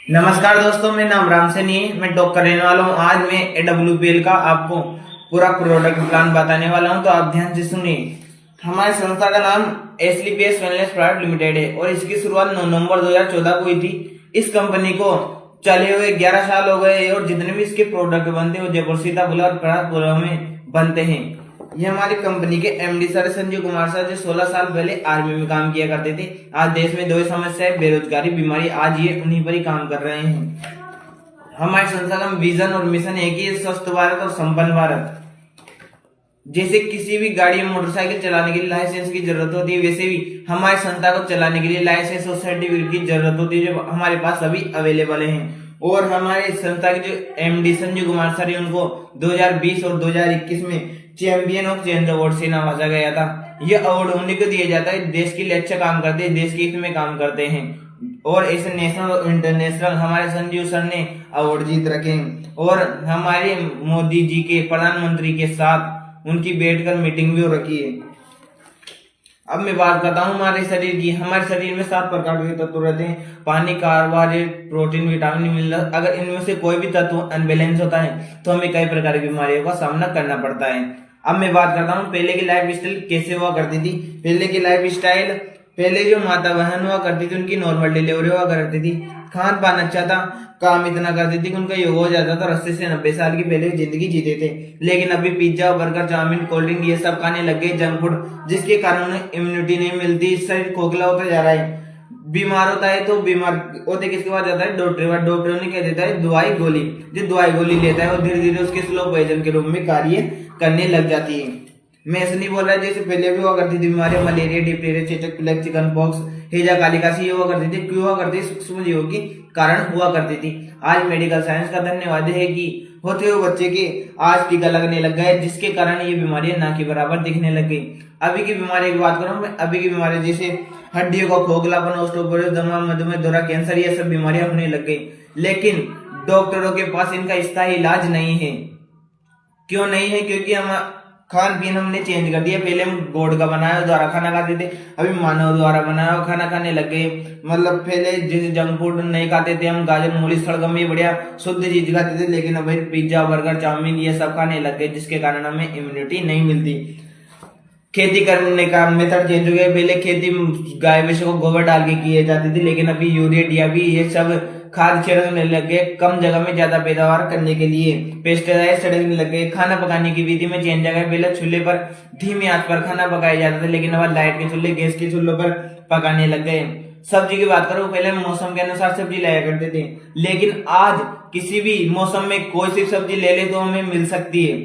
नमस्कार दोस्तों, मेरा नाम राम सैनी है। मैं टॉक करने वाला हूँ। आज मैं AWPL का आपको पूरा प्रोडक्ट प्लान बताने वाला हूँ, तो आप ध्यान से सुनिए। हमारी संस्था का नाम एसलीपीएस वेलनेस प्राइवेट लिमिटेड है और इसकी शुरुआत 9 नवंबर 2014 को हुई थी। इस कंपनी को चले हुए 11 साल हो गए और जितने भी इसके प्रोडक्ट बनते हैं वो जयपुर, सीतापुर और खड़गपुर में बनते हैं। ये हमारी कंपनी के MD sir Sanjeev Kumar sir, जो 16 साल पहले आर्मी में काम किया करते थे। आज देश में दो ही समस्या है, बेरोजगारी, बीमारी। आज ये उन्हीं पर ही काम कर रहे हैं। हमारी संस्था का विजन और मिशन एक ही है, स्वस्थ भारत और संपन्न भारत। जैसे किसी भी गाड़ी या मोटरसाइकिल चलाने के लिए लाइसेंस की जरूरत होती है, वैसे भी हमारी संस्था को चलाने के लिए लाइसेंस और सर्टिफिकेट की जरूरत होती है, जो हमारे पास अभी अवेलेबल हैं। और हमारे संस्था के जो एमडी संजीव कुमार सर है, उनको 2020 और 2021 में चैंपियन ऑफ चेंज अवार्ड से नवाजा गया था। यह अवार्ड उन्हीं को दिया जाता है देश के लिए अच्छा काम करते हैं, देश के हित में काम करते हैं। और ऐसे नेशनल और इंटरनेशनल हमारे संजीव सर ने अवार्ड जीत रखे हैं। और हमारे मोदी जी के प्रधानमंत्री के साथ उनकी बैठकर मीटिंग भी हो रखी है। अब मैं बात करता हूँ हमारे शरीर की। हमारे शरीर में 7 प्रकार के तत्व रहते हैं: पानी, कार्बोहाइड्रेट, प्रोटीन, विटामिन, मिनरल। अगर इनमें से कोई भी तत्व अनबैलेंस होता है तो हमें कई प्रकार की बीमारियों का सामना करना पड़ता है। अब मैं बात करता हूँ पहले की लाइफ स्टाइल कैसे हुआ करती थी। पहले की लाइफ स्टाइल, पहले जो माता बहन हुआ करती थी उनकी नॉर्मल डिलीवरी हुआ करती थी। खान पान अच्छा था, काम इतना करती थी कि उनका योग हो जाता था। 80 से 90 साल की पहले जिंदगी जीते थे। लेकिन अभी pizza, burger, chow mein, cold drink ये सब खाने लग गए, जंक फूड, जिसके कारण उन्हें इम्यूनिटी नहीं मिलती। शरीर खोखला होता जा रहा है। बीमार होता है तो बीमार होते किसके पास जाता है? डॉक्टर ने कह देता है दवाई गोली। जो दवाई गोली लेता है और धीरे धीरे उसके स्लो पॉइजन के रूप में कार्य करने लग जाती है। मैं ऐसे नहीं बोल रहा जैसे पहले भी हुआ करती थी बीमारी, मलेरिया, डिप्थीरिया, चेचक, प्लेग, चिकन पॉक्स, हैजा, काली काशी हुआ करती थी। क्यों हुआ करती? सूक्ष्म जीवों के कारण हुआ करती थी। आज मेडिकल साइंस का धन्यवाद है कि होते हुए बच्चे के आज टीका लगने लग गए, जिसके कारण ये बीमारियां ना के बराबर दिखने लग गई। अभी की बीमारी की बात करूं मैं, अभी की बीमारी जैसे हड्डियों का खोखलापन, ऑस्टियोपोरोसिस, दमा, मधुमेह, दौरा, कैंसर, ये सब बीमारियां होने लग गई। लेकिन डॉक्टरों के पास इनका स्थायी इलाज नहीं है। क्यों नहीं है? क्योंकि हम खान पीन हमने चेंज कर दिया। पहले हम गोड का बनाया हुआ द्वारा खाना खाते थे, अभी मानव द्वारा बनाया हुआ खाना खाने लग गए। मतलब पहले जैसे जंक फूड नहीं खाते थे हम, गाजर, मूली, सड़गम, ये बढ़िया शुद्ध चीज खाते थे। लेकिन अब पिज्जा, बर्गर, चाउमीन ये सब खाने लग गए, जिसके कारण हमें इम्यूनिटी नहीं मिलती। खेती करने का मेथड चेंज हो गया। पहले खेती गाय भैंसों को गोबर डाल के किए जाती थी, लेकिन अभी यूरिया, डीएपी ये सब खाद छिड़कने लग गए, कम जगह में ज्यादा पैदावार करने के लिए पेस्टिसाइड छिड़कने लग गए। खाना पकाने की विधि में चेंज आ गया। पहले चूल्हे पर धीमी आंच पर खाना पकाया जाता था, लेकिन अब लाइट के चूल्हे, गैस के चूल्हों पर पकाने लग गए। सब्जी की बात करो, पहले मौसम के अनुसार सब्जी लाया करते थे, लेकिन आज किसी भी मौसम में कोई सी सब्जी ले ले तो हमें मिल सकती है।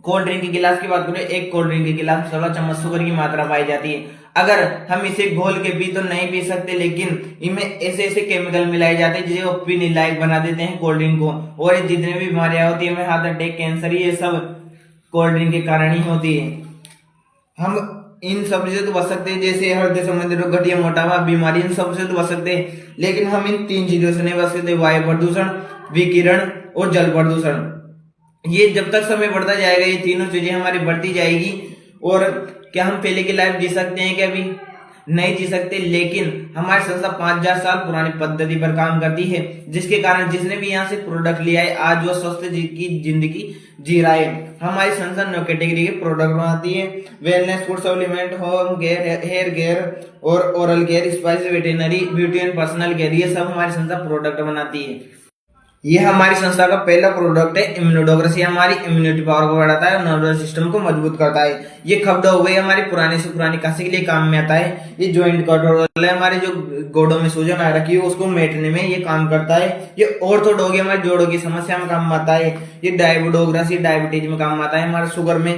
कोल्ड ड्रिंक के गिलास की बात करें, एक कोल्ड ड्रिंक के गिलास 16 चम्मच शुगर की मात्रा पाई जाती है। अगर हम इसे घोल के पी तो नहीं पी सकते, लेकिन इनमें ऐसे ऐसे केमिकल मिलाए जाते हैं जो पीने लायक बना देते हैं कोल्ड ड्रिंक को। और ये जितने भी बीमारियां होती है, हार्ट अटैक, कैंसर, ये सब कोल्ड ड्रिंक के कारण ही होती है। हम इन सब से तो बच सकते हैं, जैसे हृदय संबंधी रोग, गठिया, मोटापा, बीमारी, इन सब से तो बच सकते हैं। लेकिन हम इन 3 चीजों से नहीं बच सकते: वायु प्रदूषण, विकिरण और जल प्रदूषण। ये जब तक समय बढ़ता जाएगा, ये तीनों चीजें हमारी बढ़ती जाएगी। और क्या हम पहले की लाइफ जी सकते हैं? क्या अभी नहीं जी सकते। लेकिन हमारी संस्था 5000 साल पुरानी पद्धति पर काम करती है, जिसके कारण जिसने भी यहाँ से प्रोडक्ट लिया है आज वो स्वस्थ की जिंदगी जी रहा है। हमारी संस्था 9 कैटेगरी के प्रोडक्ट बनाती है: wellness, food supplement, home care, hair care और oral care, spice, veterinary, beauty and personal care, ये सब हमारी संस्था प्रोडक्ट बनाती है। ये हमारी संस्था का पहला प्रोडक्ट है इम्यूनोडोग्रेस। हमारी इम्यूनिटी पावर को बढ़ाता है और नर्वस सिस्टम को मजबूत करता है। ये खपड़ा हो गई हमारी पुराने से पुरानी काशी के लिए काम में आता है। ये जॉइंट कंट्रोल है, हमारे जो गोडों में सूजन आ रखी है उसको मेटने में ये काम करता है। ये ऑर्थोड हो गई, हमारे जोड़ों की समस्या में काम आता है। ये डायबिडोग्रेस, ये डायबिटीज में काम आता है, हमारे शुगर में।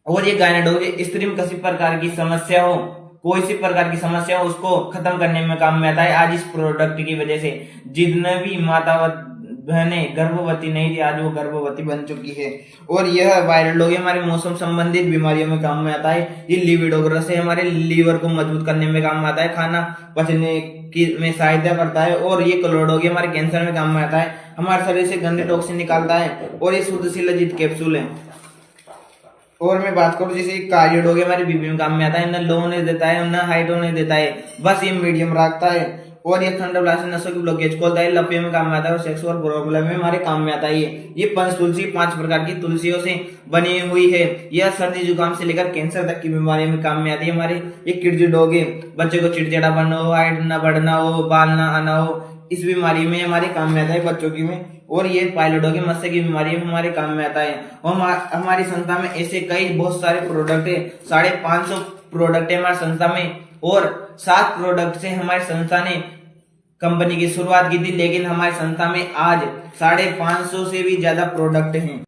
और ये गायनेडोग, स्त्री में किसी प्रकार की समस्या हो, कोई सी प्रकार की समस्या हो, उसको खत्म करने में काम में आता है। आज इस प्रोडक्ट की वजह से जितने भी माता बहनें गर्भवती नहीं थी, आज वो गर्भवती बन चुकी है। और यह वायरल रोग हमारे मौसम संबंधित बीमारियों में काम में आता है। ये लिविडोग्रस है, हमारे लीवर को मजबूत करने में काम में आता है, खाना पचने की में सहायता करता है। और ये क्लोरोडोग हमारे कैंसर में काम में आता है, हमारे शरीर से गंदे टॉक्सिन निकालता है। और ये शुद्ध शिलाजीत कैप्सूल है। और मैं बात करूं जैसे कार्डियोड हो गया, हमारे बीपी में काम में आता है, ना लो होने देता है ना हाइट होने देता है, बस ये मीडियम रखता है। और ये थंडरब्लास्ट नसों की ब्लॉकेज को होता है, लपे में काम में आता है और सेक्सुअल प्रॉब्लम में हमारे काम में आता है। ये पंच तुलसी 5 प्रकार की तुलसियों से बनी हुई है। यह सर्दी जुकाम से लेकर कैंसर तक की बीमारी में काम में आती है हमारे। ये किडजी डॉग है, बच्चे को चिड़चिड़ापन हो, हाइट न बढ़ना हो, बाल ना आना हो, इस बीमारी में हमारे काम में आता है बच्चों की में। और ये पायलटों की मस्से की बीमारी में हमारे काम में आता है। और हमारी संस्था में ऐसे कई बहुत सारे प्रोडक्ट है, 550 प्रोडक्ट है हमारी संस्था में। और 7 प्रोडक्ट से हमारी संस्था ने कंपनी की शुरुआत की थी, लेकिन हमारी संस्था में आज 550 से भी ज्यादा प्रोडक्ट हैं।